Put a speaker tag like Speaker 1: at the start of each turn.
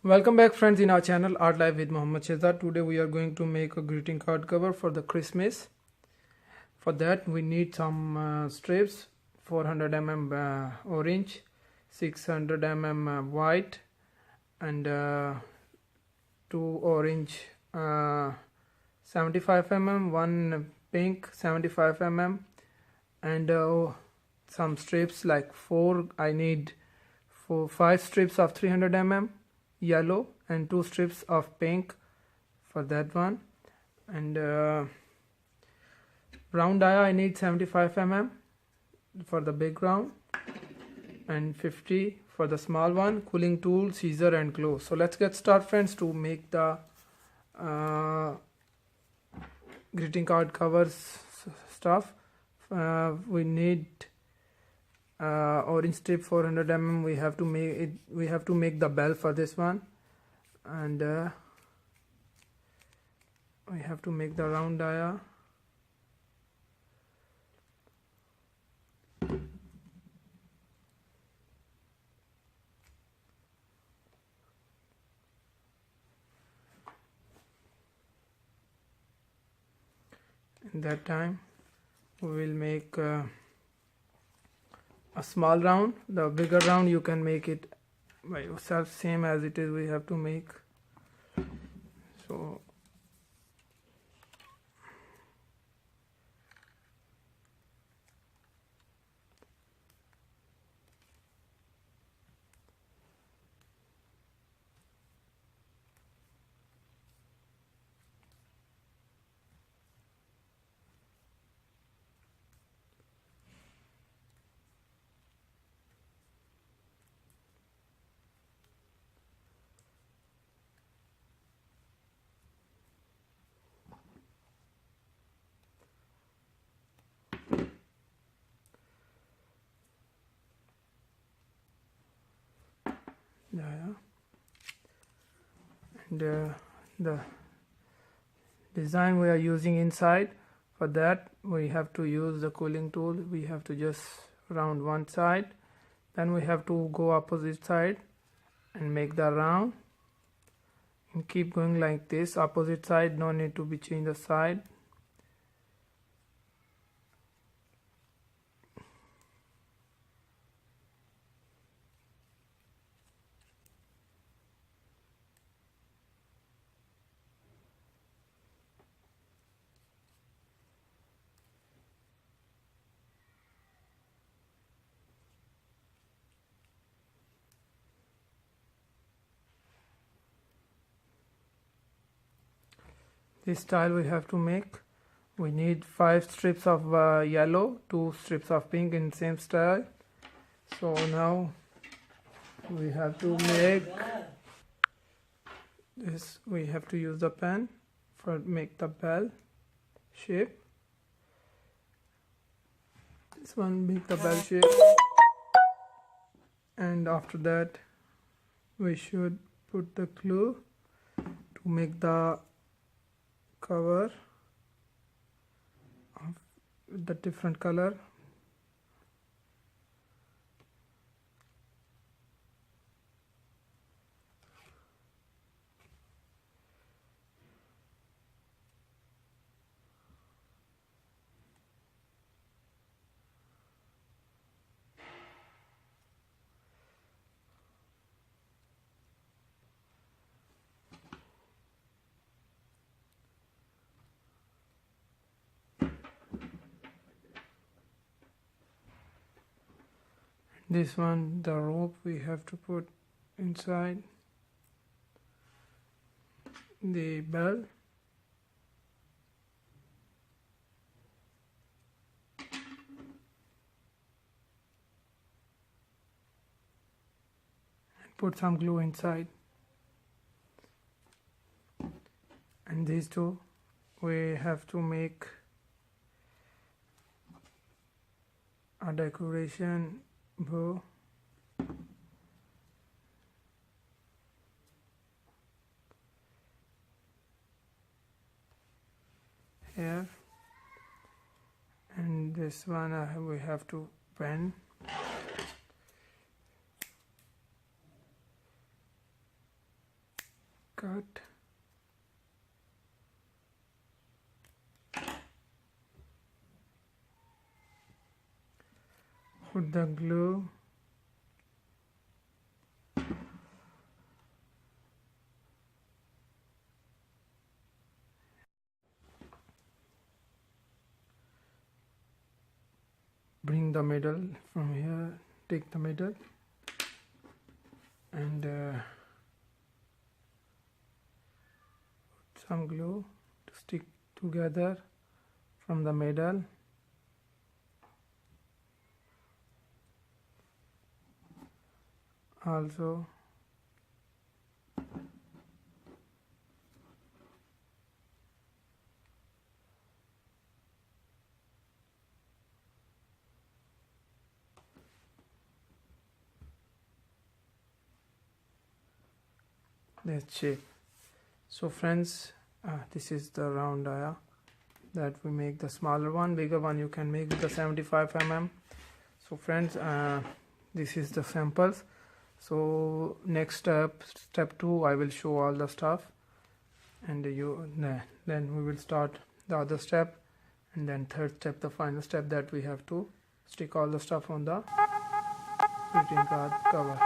Speaker 1: Welcome back friends in our channel Art Life with Mohammed Shehzad. Today we are going to make a greeting card cover for the Christmas. For that we need some strips, 400 mm orange, 600 mm white, and 2 orange 75 mm, 1 pink 75 mm, and some strips like 5 strips of 300 mm yellow and 2 strips of pink for that one, and round die I need 75 mm for the big round and 50 for the small one. Quilling tool, scissor and glue. So let's get started friends to make the greeting card covers stuff. We need orange strip 400 mm. We have to make the bell for this one, and we have to make the round dia. In that time we will make a small round. The bigger round you can make it by yourself, same as it is we have to make. So and the design we are using inside, for that we have to use the quilling tool. We have to just round one side, then we have to go opposite side and make the round, and keep going like this. Opposite side, no need to be change the side. This style we have to make. We need 5 strips of yellow, 2 strips of pink in same style. So now we have to make this. We have to use the pen for make the bell shape. This one make the bell shape, and after that we should put the glue to make the cover of the different color. This one, the rope we have to put inside the bell. And put some glue inside. And these two we have to make a decoration bow. Here, and this one we have to pen. cut, put the glue, bring the middle from here, take the middle and put some glue to stick together from the middle. Also that shape. So friends, this is the round Aya that we make. The smaller one, bigger one you can make with the 75 mm. So friends, this is the samples. So next step 2, I will show all the stuff, and then we will start the other step, and then third step, the final step, that we have to stick all the stuff on the greeting card cover.